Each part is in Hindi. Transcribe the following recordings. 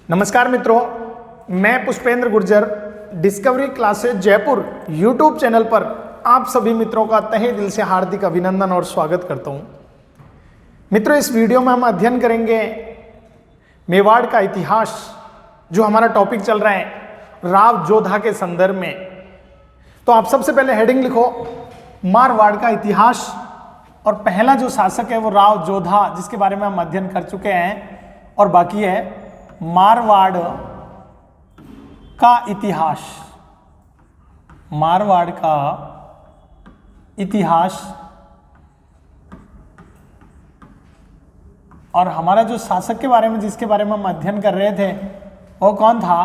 नमस्कार मित्रों, मैं Pushpendra Gurjar discovery classes Jaipur YouTube channel पर आप सभी मित्रों का तहे दिल से हार्दिक अभिनंदन और स्वागत करता हूं। मित्रों, इस वीडियो में हम अध्ययन करेंगे मेवाड़ का इतिहास, जो हमारा टॉपिक चल रहा है राव जोधा के संदर्भ में। तो आप सबसे पहले हेडिंग लिखो, मारवाड़ का इतिहास, और पहला जो शासक है वो राव जोधा, जिसके बारे में हम अध्ययन कर चुके हैं, और बाकी है मारवाड़ का इतिहास। मारवाड़ का इतिहास, और हमारा जो शासक के बारे में, जिसके बारे में हम अध्ययन कर रहे थे, वो कौन था?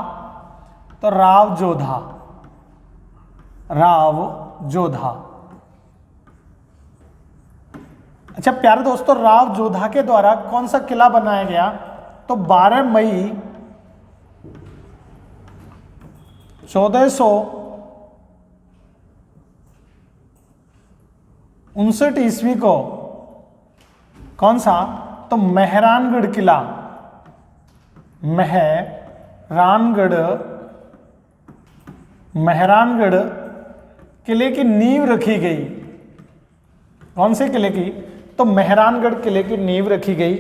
तो राव जोधा। राव जोधा। अच्छा प्यारे दोस्तों, राव जोधा के द्वारा कौन सा किला बनाया गया? तो 12 मई 1459 ईस्वी को कौन सा? तो मेहरानगढ़ किला, मेहरानगढ़ किले की नींव रखी गई। कौन से किले की? तो मेहरानगढ़ किले की नींव रखी गई।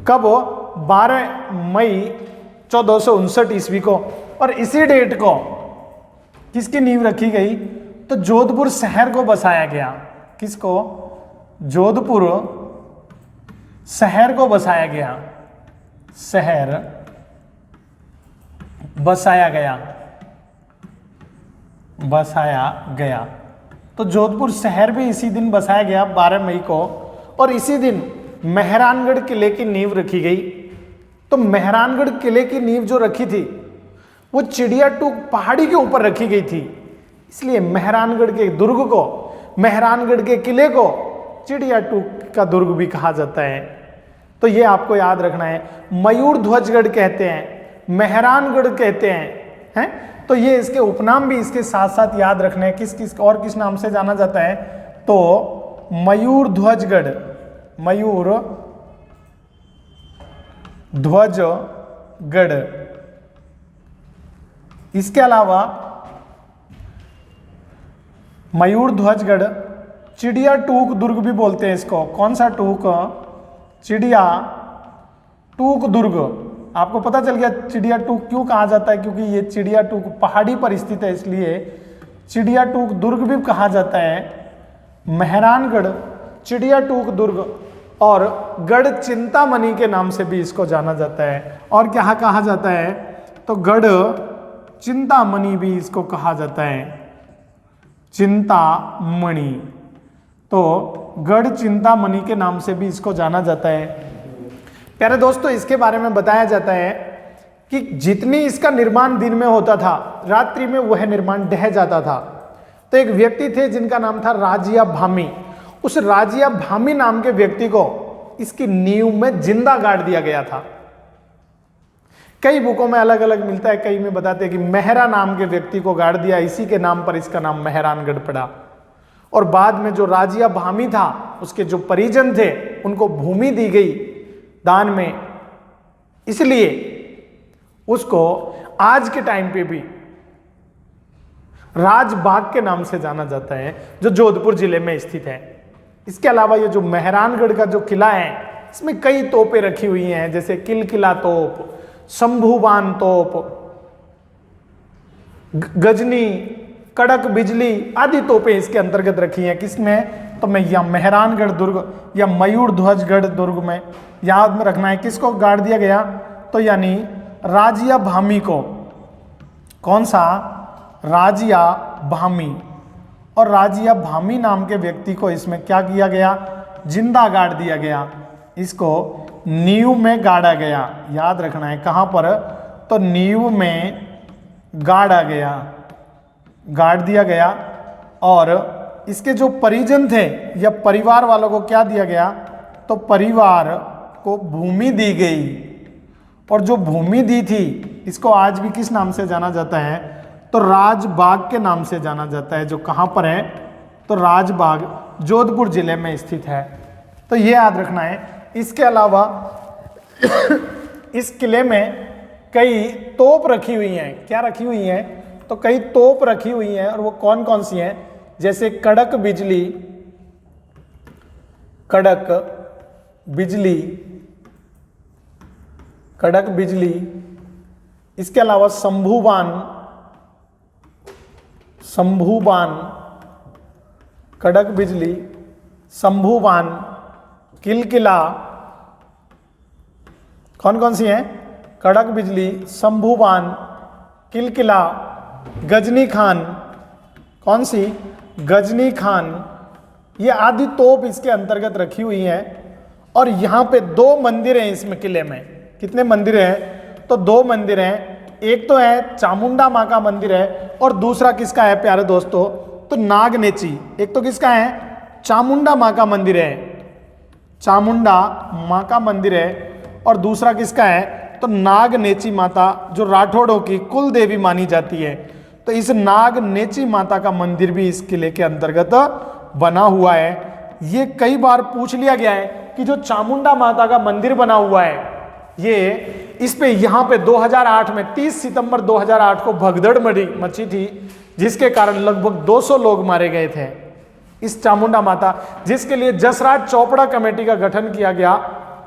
कब? 12 मई 1459 ईस्वी को। और इसी डेट को किसकी नींव रखी गई? तो जोधपुर शहर को बसाया गया। किसको? जोधपुर शहर को बसाया गया। शहर बसाया गया। तो जोधपुर शहर भी इसी दिन बसाया गया, 12 मई को, और इसी दिन मेहरानगढ़ किले की नींव रखी गई। तो मेहरानगढ़ किले की नींव जो रखी थी वो चिड़िया टूक पहाड़ी के ऊपर रखी गई थी, इसलिए मेहरानगढ़ के दुर्ग को, मेहरानगढ़ के किले को चिड़िया टूक का दुर्ग भी कहा जाता है। तो ये आपको याद रखना है। मयूर ध्वजगढ़ कहते हैं, मेहरानगढ़ कहते हैं, तो ये इसके उपनाम भी इसके साथ साथ याद रखने हैं। किस और किस नाम से जाना जाता है? तो मयूर ध्वजगढ़, मयूर ध्वजगढ़। इसके अलावा मयूर ध्वजगढ़, चिड़िया टूक दुर्ग भी बोलते हैं इसको। कौन सा टूक? चिड़िया टूक दुर्ग। आपको पता चल गया चिड़िया टूक क्यों कहा जाता है? क्योंकि ये चिड़िया टूक पहाड़ी पर स्थित है, इसलिए चिड़िया टूक दुर्ग भी कहा जाता है। मेहरानगढ़, चिड़िया टूक दुर्ग, और गढ़ चिंतामणि के नाम से भी इसको जाना जाता है। और क्या कहा जाता है? तो गढ़ चिंतामणि भी इसको कहा जाता है। चिंतामणि, तो गढ़ चिंतामणि के नाम से भी इसको जाना जाता है। प्यारे दोस्तों, इसके बारे में बताया जाता है कि जितनी इसका निर्माण दिन में होता था, रात्रि में वह निर्माण ढह जाता था। तो एक व्यक्ति थे जिनका नाम था राजिया भामी। उस राजिया भामी नाम के व्यक्ति को इसकी नींव में जिंदा गाड़ दिया गया था। कई बुकों में अलग अलग मिलता है, कई में बताते हैं कि मेहरा नाम के व्यक्ति को गाड़ दिया, इसी के नाम पर इसका नाम मेहरानगढ़ पड़ा। और बाद में जो राजिया भामी था, उसके जो परिजन थे, उनको भूमि दी गई दान में, इसलिए उसको आज के टाइम पे भी राजबाग के नाम से जाना जाता है, जो जोधपुर जिले में स्थित है। इसके अलावा ये जो मेहरानगढ़ का जो किला है, इसमें कई तोपें रखी हुई हैं, जैसे किलकिला तोप, शंभुबान तोप, गजनी, कड़क बिजली आदि तोपें इसके अंतर्गत रखी हैं। किसमें? तो मैं या मेहरानगढ़ दुर्ग या मयूर ध्वजगढ़ दुर्ग में याद में रखना है। किसको गाड़ दिया गया? तो यानी राजिया भामी को। कौन सा? राजिया भामी। और राजिया भामी नाम के व्यक्ति को इसमें क्या किया गया? जिंदा गाड़ दिया गया। इसको नींव में गाड़ा गया। याद रखना है कहां पर? तो नींव में गाड़ा गया, गाड़ दिया गया। और इसके जो परिजन थे या परिवार वालों को क्या दिया गया? तो परिवार को भूमि दी गई। और जो भूमि दी थी, इसको आज भी किस नाम से जाना जाता है? तो राजबाग के नाम से जाना जाता है, जो कहां पर है? तो राजबाग जोधपुर जिले में स्थित है। तो ये याद रखना है। इसके अलावा इस किले में कई तोप रखी हुई हैं। क्या रखी हुई हैं? तो कई तोप रखी हुई हैं, और वो कौन कौन सी हैं? जैसे कड़क बिजली, कड़क बिजली, कड़क बिजली, इसके अलावा शंभुबान, शंभुबान, कड़क बिजली, शंभुबान, किलकिला, कौन कौन सी हैं? कड़क बिजली, शंभुबान, किलकिला, गजनी खान, कौन सी? गजनी खान, ये आदि तोप इसके अंतर्गत रखी हुई हैं। और यहां पे 2 मंदिर हैं इसमें किले में। कितने मंदिर हैं? तो 2 मंदिर हैं। एक तो है चामुंडा मां का मंदिर है, और दूसरा किसका है प्यारे दोस्तों? तो नागनेची। एक तो किसका है? चामुंडा मां का मंदिर है, चामुंडा मां का मंदिर है, और दूसरा किसका है? तो नागनेची माता, जो राठौड़ों की कुल देवी मानी जाती है। तो इस नागनेची माता का मंदिर भी इस किले के अंतर्गत बना हुआ है। ये कई बार पूछ लिया गया है कि जो चामुंडा माता का मंदिर बना हुआ है, ये इस पे यहाँ पे 2008 में 30 सितंबर 2008 को भगदड़ मची थी, जिसके कारण लगभग 200 लोग मारे गए थे इस चामुंडा माता, जिसके लिए जसराज चोपड़ा कमेटी का गठन किया गया।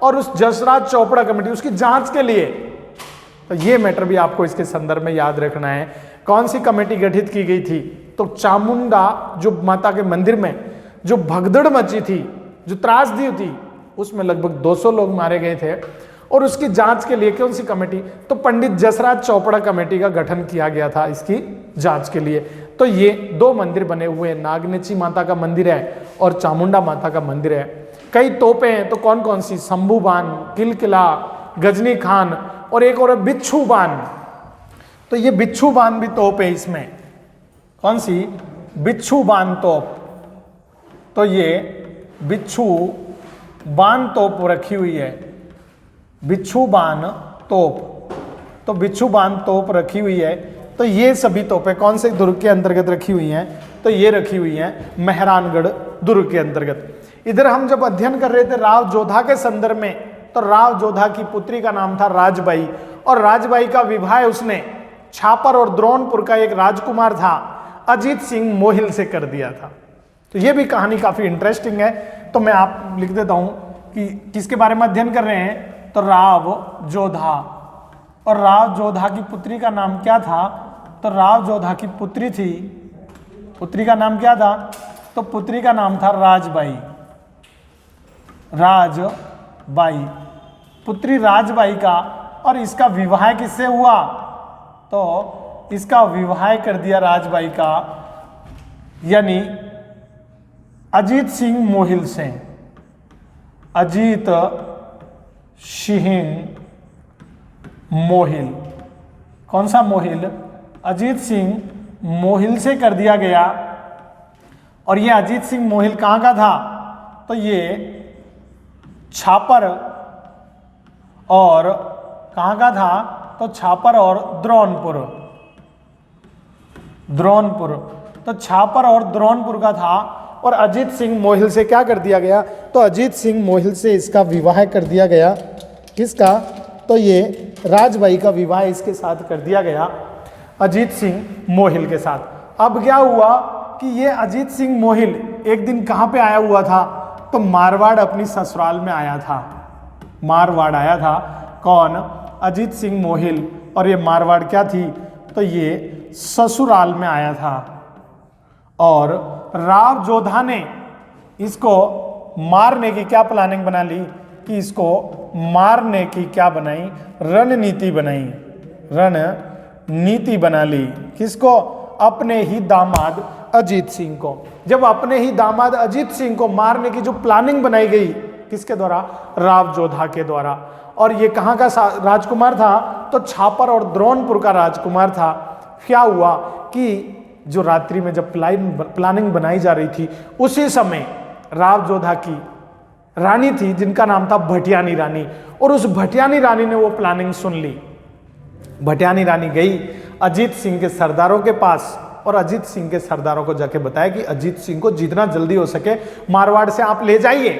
और उस जसराज चोपड़ा कमेटी, उसकी जांच के लिए, तो ये मैटर भी आपको इसके संदर्भ में याद रखना है। कौन सी कमेटी गठित की गई थी? तो चामुंडा जो माता के मंदिर में जो भगदड़ मची थी, जो त्रासदी थी, उसमें लगभग 200 लोग मारे गए थे। और उसकी जांच के लिए कौन सी कमेटी? तो पंडित जसराज चोपड़ा कमेटी का गठन किया गया था इसकी जांच के लिए। तो ये 2 मंदिर बने हुए हैं, नागनेची माता का मंदिर है और चामुंडा माता का मंदिर है। कई तोपें हैं, तो कौन कौन सी? शंभुबान, किलकिला, गजनी खान, और एक और है बिच्छू बान। तो ये बिच्छू बान भी तोप है इसमें। कौन सी? बिच्छू बान तोप। तो ये बिच्छू बान तोप रखी हुई है, बिच्छू बान तोप। तो बिच्छू बान तोप रखी हुई है। तो ये सभी तोपें कौन से दुर्ग के अंतर्गत रखी हुई हैं? तो ये रखी हुई हैं मेहरानगढ़ दुर्ग के अंतर्गत। इधर हम जब अध्ययन कर रहे थे राव जोधा के संदर्भ में, तो राव जोधा की पुत्री का नाम था राजबाई, और राजबाई का विवाह उसने छापर और द्रोणपुर का एक राजकुमार था अजीत सिंह मोहिल से कर दिया था। तो ये भी कहानी काफी इंटरेस्टिंग है। तो मैं आप लिख देता हूं कि किसके बारे में अध्ययन कर रहे हैं? तो राव जोधा। और राव जोधा की पुत्री का नाम क्या था? तो राव जोधा की पुत्री थी, पुत्री का नाम क्या था? तो पुत्री का नाम था राजबाई, राजबाई, पुत्री राजबाई का। और इसका विवाह किससे हुआ? तो इसका विवाह कर दिया राजबाई का, यानी अजीत सिंह मोहिल से। अजीत सिंह मोहिल, कौन सा मोहिल? अजीत सिंह मोहिल से कर दिया गया। और ये अजीत सिंह मोहिल कहाँ का था? तो ये छापर और कहाँ का था? तो छापर और द्रोणपुर, द्रोणपुर। तो छापर और द्रोणपुर का था। और अजीत सिंह मोहिल से क्या कर दिया गया? तो अजीत सिंह मोहिल से इसका विवाह कर दिया गया। किसका? तो ये राजबाई का विवाह इसके साथ कर दिया गया, अजीत सिंह मोहिल के साथ। अब क्या हुआ कि ये अजीत सिंह मोहिल एक दिन कहाँ पे आया हुआ था? तो मारवाड़ अपनी ससुराल में आया था, मारवाड़ आया था। कौन? अजीत सिंह मोहिल। और ये मारवाड़ क्या थी? तो ये ससुराल में आया था। और राव जोधा ने इसको मारने की क्या प्लानिंग बना ली कि इसको मारने की क्या बनाई? रणनीति बनाई, रणनीति बना ली। किसको? अपने ही दामाद अजीत सिंह को। जब अपने ही दामाद अजीत सिंह को मारने की जो प्लानिंग बनाई गई, किसके द्वारा? राव जोधा के द्वारा। और ये कहाँ का राजकुमार था? तो छापर और द्रोणपुर का राजकुमार था। क्या हुआ कि जो रात्रि में जब प्लानिंग बनाई जा रही थी, उसी समय राव जोधा की रानी थी जिनका नाम था भटियानी रानी, और उस भटियानी रानी ने वो प्लानिंग सुन ली। भटियानी रानी गई अजीत सिंह के सरदारों के पास, और अजीत सिंह के सरदारों को जाके बताया कि अजीत सिंह को जितना जल्दी हो सके मारवाड़ से आप ले जाइए।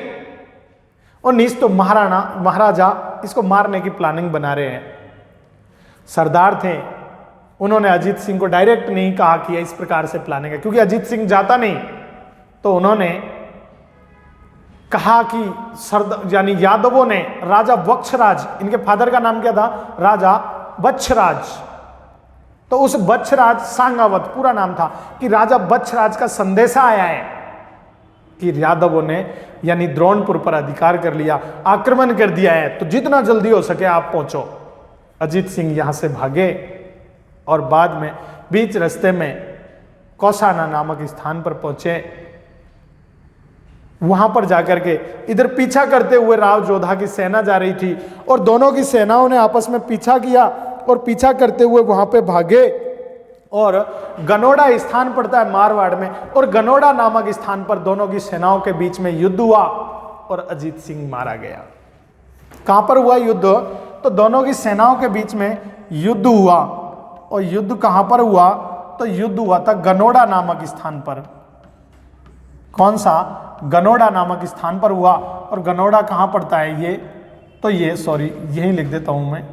और नीच तो महाराजा इसको मारने की प्लानिंग बना रहे हैं। सरदार थे, उन्होंने अजीत सिंह को डायरेक्ट नहीं कहा कि इस प्रकार से प्लानिंग है, क्योंकि अजीत सिंह जाता नहीं, तो उन्होंने कहा कि यानी यादवों ने राजा वत्सराज, इनके फादर का नाम क्या था, राजा वत्सराज, तो उस वत्सराज सांगावत पूरा नाम था, कि राजा वत्सराज का संदेशा आया है कि यादवों ने यानी द्रोणपुर पर अधिकार कर लिया, आक्रमण कर दिया है, तो जितना जल्दी हो सके आप पहुंचो। अजीत सिंह यहां से भागे और बाद में बीच रास्ते में कौसाना नामक स्थान पर पहुंचे। वहां पर जाकर के इधर पीछा करते हुए राव जोधा की सेना जा रही थी और दोनों की सेनाओं ने आपस में पीछा किया और पीछा करते हुए वहां पे भागे और गनोड़ा स्थान पड़ता है मारवाड़ में, और गनोड़ा नामक स्थान पर दोनों की सेनाओं के बीच में युद्ध हुआ और अजीत सिंह मारा गया। कहां पर हुआ युद्ध, तो दोनों की सेनाओं के बीच में युद्ध हुआ, और युद्ध कहां पर हुआ, तो युद्ध हुआ था गनोड़ा नामक स्थान पर। कौन सा, गनोड़ा नामक स्थान पर हुआ। और गनोड़ा कहां पड़ता है ये, तो ये सॉरी यही लिख देता हूं मैं,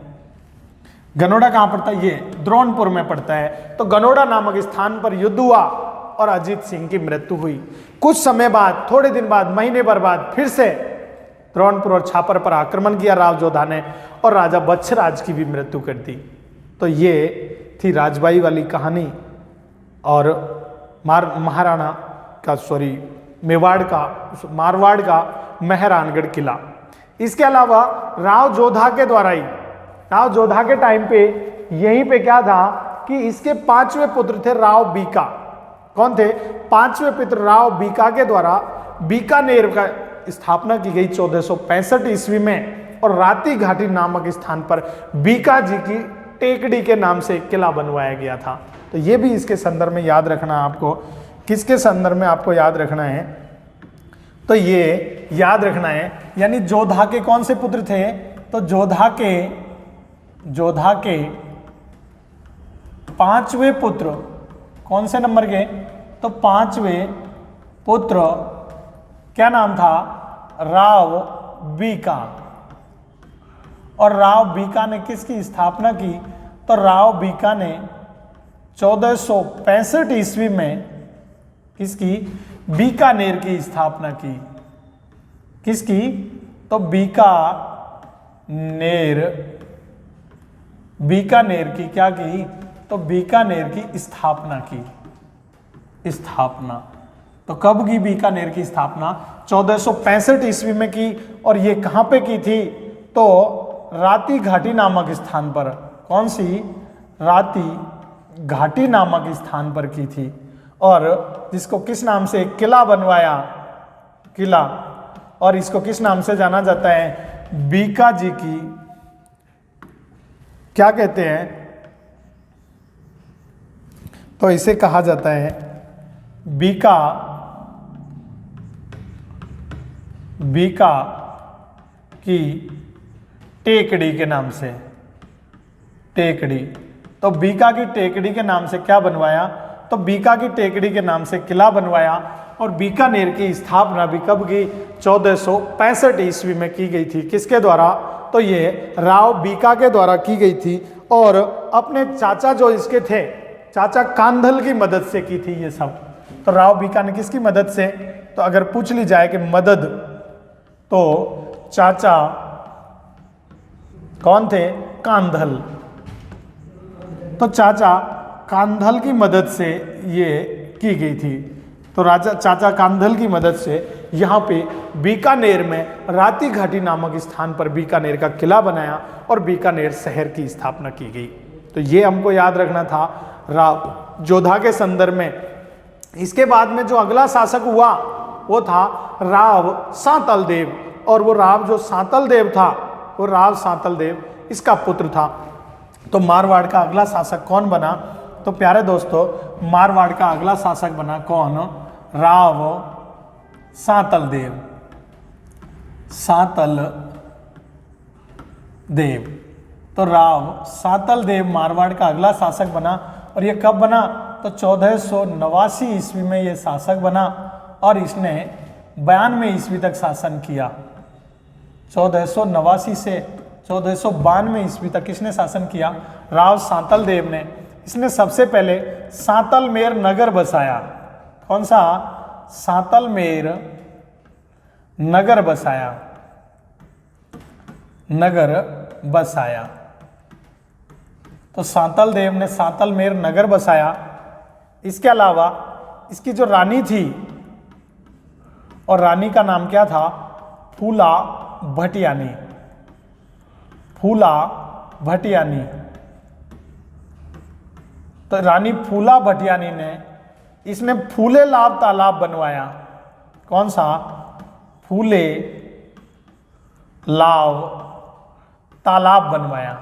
गनोड़ा कहां पड़ता है, ये द्रोणपुर में पड़ता है। तो गनोड़ा नामक स्थान पर युद्ध हुआ और अजीत सिंह की मृत्यु हुई। कुछ समय बाद, थोड़े दिन बाद, महीने भर बाद फिर से द्रोणपुर और छापर पर आक्रमण किया राव जोधा ने और राजा वत्सराज की भी मृत्यु कर दी। तो ये थी राजबाई वाली कहानी और महाराणा का मारवाड़ का मेहरानगढ़ किला। इसके अलावा राव जोधा के द्वारा ही, राव जोधा के टाइम पे यहीं पे क्या था कि इसके 5वें पुत्र थे राव बीका। कौन थे, 5वें पुत्र राव बीका के द्वारा बीकानेर का स्थापना की गई 1465 ईस्वी में, और राती घाटी नामक स्थान पर बीका जी की टेकड़ी के नाम से किला बनवाया गया था। तो ये भी इसके संदर्भ में याद रखना आपको। किसके संदर्भ में आपको याद रखना है, तो ये याद रखना है, यानी जोधा के कौन से पुत्र थे, तो जोधा के 5वें पुत्र, कौन से नंबर के, तो 5वें पुत्र क्या नाम था, राव बीका। और राव बीका ने किसकी स्थापना की, तो राव बीका ने 1465 ईस्वी में किसकी, बीकानेर की स्थापना की। किसकी, तो बीकानेर की क्या की, तो बीकानेर की स्थापना की। तो कब की बीकानेर की स्थापना, 1465 ईस्वी में की। और ये कहां पे की थी, तो राती घाटी नामक स्थान पर। कौन सी, राती घाटी नामक स्थान पर की थी, और जिसको किस नाम से किला बनवाया, किला, और इसको किस नाम से जाना जाता है, बीका जी की क्या कहते हैं, तो इसे कहा जाता है बीका की टेकड़ी के नाम से, टेकड़ी। तो बीका की टेकड़ी के नाम से क्या बनवाया, तो बीका की टेकड़ी के नाम से किला बनवाया। और बीकानेर की स्थापना भी कब की, 1465 ईस्वी में की गई थी। किसके द्वारा, तो ये राव बीका के द्वारा की गई थी, और अपने चाचा जो इसके थे, चाचा कांधल की मदद से की थी ये सब। तो राव बीका ने किसकी मदद से, तो अगर पूछ ली जाए कि मदद, तो चाचा कौन थे, कांधल। तो चाचा कांधल की मदद से ये की गई थी। तो चाचा कांधल की मदद से यहाँ पे बीकानेर में राती घाटी नामक स्थान पर बीकानेर का किला बनाया और बीकानेर शहर की स्थापना की गई। तो ये हमको याद रखना था राव जोधा के संदर्भ में। इसके बाद में जो अगला शासक हुआ वो था राव सांतल देव, और वो राव जो सांतल देव था, वो राव सांतल देव इसका पुत्र था। तो मारवाड़ का अगला शासक कौन बना, तो प्यारे दोस्तों मारवाड़ का अगला शासक बना कौन, राव सांतल देव। तो राव सांतल देव मारवाड़ का अगला शासक बना, और ये कब बना, तो 1489 ईस्वी में ये शासक बना, और इसने 92 ईस्वी तक शासन किया। 1489 से 1492 ईस्वी तक किसने शासन किया? राव सातल देव ने। इसने सबसे पहले सांतलमेर नगर बसाया। कौन सा? सांतलमेर नगर बसाया, नगर बसाया। तो सांतल देव ने सांतलमेर नगर बसाया। इसके अलावा इसकी जो रानी थी, और रानी का नाम क्या था? फूला भटियानी, फूला भटियानी। तो रानी फूला भटियानी ने इसने फूले लाभ तालाब बनवाया। कौन सा? फूले लाव तालाब बनवाया,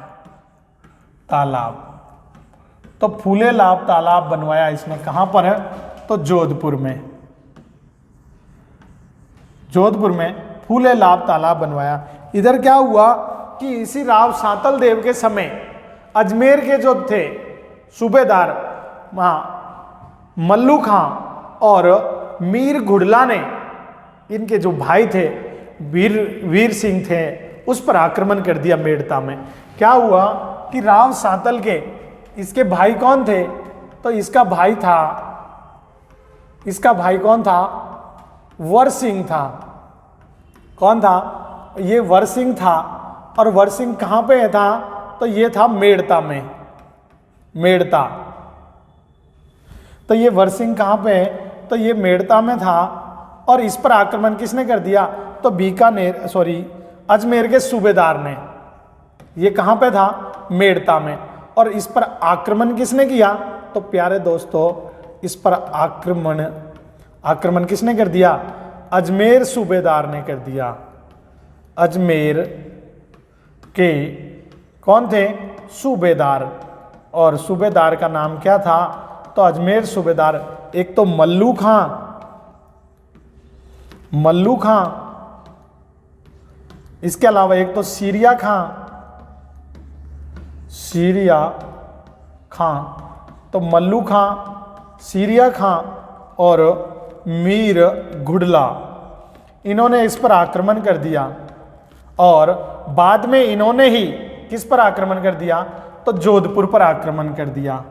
तालाब। तो फूले लाभ तालाब बनवाया इसने। कहां पर है? तो जोधपुर में, जोधपुर में फूले लाभ तालाब बनवाया। इधर क्या हुआ कि इसी राव सातल देव के समय अजमेर के जो थे सूबेदार मल्लू खां और मीर घुड़ला ने, इनके जो भाई थे वीर सिंह थे, उस पर आक्रमण कर दिया मेड़ता में। क्या हुआ कि राव सातल के इसके भाई कौन थे? तो इसका भाई था, इसका भाई कौन था? वर सिंह था। कौन था? ये वर सिंह था। और वर सिंह कहां पे था? तो ये था मेड़ता में, मेड़ता। तो ये वर सिंह कहां पे है? तो ये मेड़ता में था। और इस पर आक्रमण किसने कर दिया? तो बीकानेर, सॉरी, अजमेर के सूबेदार ने। ये कहां पे था? मेड़ता में। और इस पर आक्रमण किसने किया? तो प्यारे दोस्तों, इस पर आक्रमण किसने कर दिया? अजमेर सूबेदार ने कर दिया। अजमेर के कौन थे? सूबेदार। और सूबेदार का नाम क्या था? तो अजमेर सूबेदार एक तो मल्लू खां, मल्लू खां, इसके अलावा एक तो सीरिया खां, सीरिया खां। तो मल्लू खां, सीरिया खां और मीर घुड़ला, इन्होंने इस पर आक्रमण कर दिया। और बाद में इन्होंने ही किस पर आक्रमण कर दिया? तो जोधपुर पर आक्रमण कर दिया,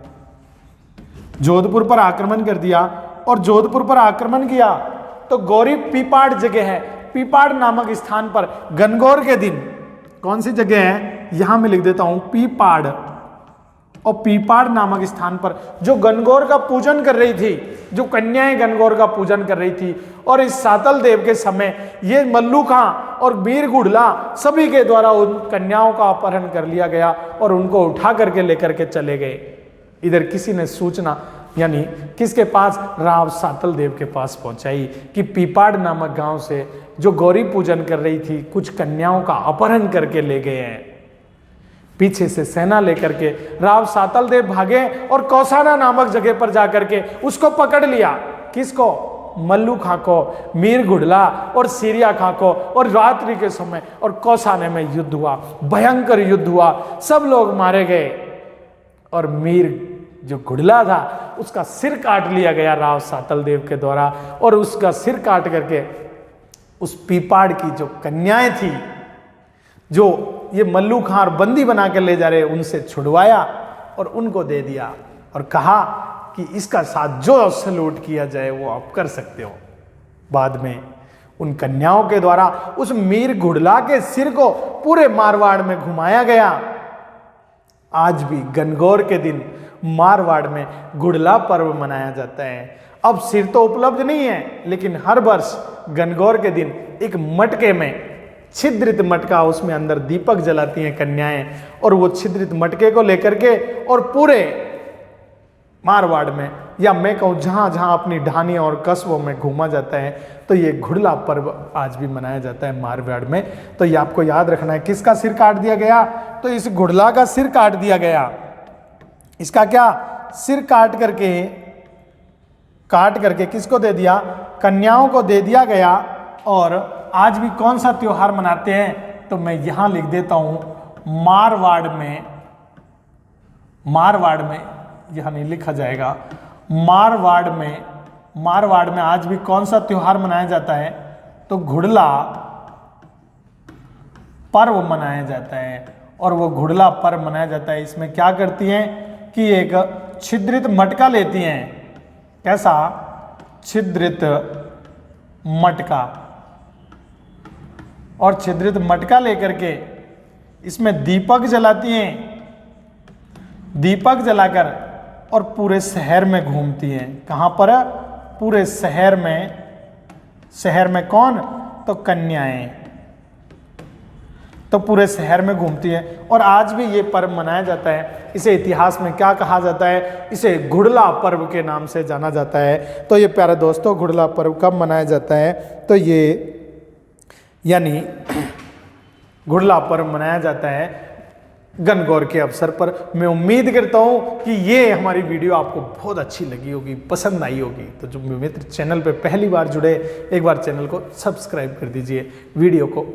जोधपुर पर आक्रमण कर दिया। और जोधपुर पर आक्रमण किया तो गौरी पीपाड़ जगह है, पीपाड़ नामक स्थान पर गणगौर के दिन, कौन सी जगह है? यहां मैं लिख देता हूं, पीपाड़। और पीपाड़ नामक स्थान पर जो गणगौर का पूजन कर रही थी, जो कन्याएं गणगौर का पूजन कर रही थी, और इस सातल देव के समय ये मल्लू खां और मीर घुड़ला सभी के द्वारा उन कन्याओं का अपहरण कर लिया गया और उनको उठा करके लेकर के चले गए। इधर किसी ने सूचना यानी किसके पास? राव सातल देव के पास पहुंचाई कि पीपाड़ नामक गांव से जो गौरी पूजन कर रही थी कुछ कन्याओं का अपहरण करके ले गए हैं। पीछे से सेना लेकर के राव सातल देव भागे और कौसाना नामक जगह पर जाकर के उसको पकड़ लिया। किसको? मल्लू खां को, मीर घुड़ला और सीरिया खां को। और रात्रि के समय और कौसाने में युद्ध हुआ, भयंकर युद्ध हुआ, सब लोग मारे गए। और मीर जो घुड़ला था उसका सिर काट लिया गया राव सातल देव के द्वारा। और उसका सिर काट करके उस पीपाड़ की जो कन्याएं थी, जो ये मल्लू खां बंदी बना के ले जा रहे, उनसे छुड़वाया और उनको दे दिया और कहा कि इसका साथ जो सलूट किया जाए वो आप कर सकते हो। बाद में उन कन्याओं के द्वारा उस मीर घुड़ला के सिर को पूरे मारवाड़ में घुमाया गया। आज भी गणगौर के दिन मारवाड़ में घुड़ला पर्व मनाया जाता है। अब सिर तो उपलब्ध नहीं है, लेकिन हर वर्ष गणगौर के दिन एक मटके में, छिद्रित मटका, उसमें अंदर दीपक जलाती हैं कन्याएं, और वो छिद्रित मटके को लेकर के और पूरे मारवाड़ में, या मैं कहूँ जहाँ जहाँ अपनी ढानी और कस्बों में घूमा जाता है, तो ये घुड़ला पर्व आज भी मनाया जाता है मारवाड़ में। तो ये आपको याद रखना है। किसका सिर काट दिया गया? तो इस घुड़ला का सिर काट दिया गया। इसका क्या? सिर काट करके किसको दे दिया? कन्याओं को दे दिया गया। और आज भी कौन सा त्योहार मनाते हैं? तो मैं यहां लिख देता हूं, मारवाड़ में यहां नहीं लिखा जाएगा, मारवाड़ में आज भी कौन सा त्योहार मनाया जाता है? तो घुड़ला पर्व मनाया जाता है और वो घुड़ला पर्व मनाया जाता है। इसमें क्या करती हैं कि एक छिद्रित मटका लेती हैं। कैसा? छिद्रित मटका। और छिद्रित मटका लेकर के इसमें दीपक जलाती हैं। दीपक जलाकर और पूरे शहर में घूमती हैं। कहां पर? पूरे शहर में। शहर में कौन? तो कन्याएं। तो पूरे शहर में घूमती है और आज भी ये पर्व मनाया जाता है। इसे इतिहास में क्या कहा जाता है? इसे घुड़ला पर्व के नाम से जाना जाता है। तो ये प्यारे दोस्तों, घुड़ला पर्व कब मनाया जाता है? तो ये यानी घुड़ला पर्व मनाया जाता है गणगौर के अवसर पर। मैं उम्मीद करता हूं कि ये हमारी वीडियो आपको बहुत अच्छी लगी होगी, पसंद आई होगी। तो जो मित्र चैनल पे पहली बार जुड़े, एक बार चैनल को सब्सक्राइब कर दीजिए, वीडियो को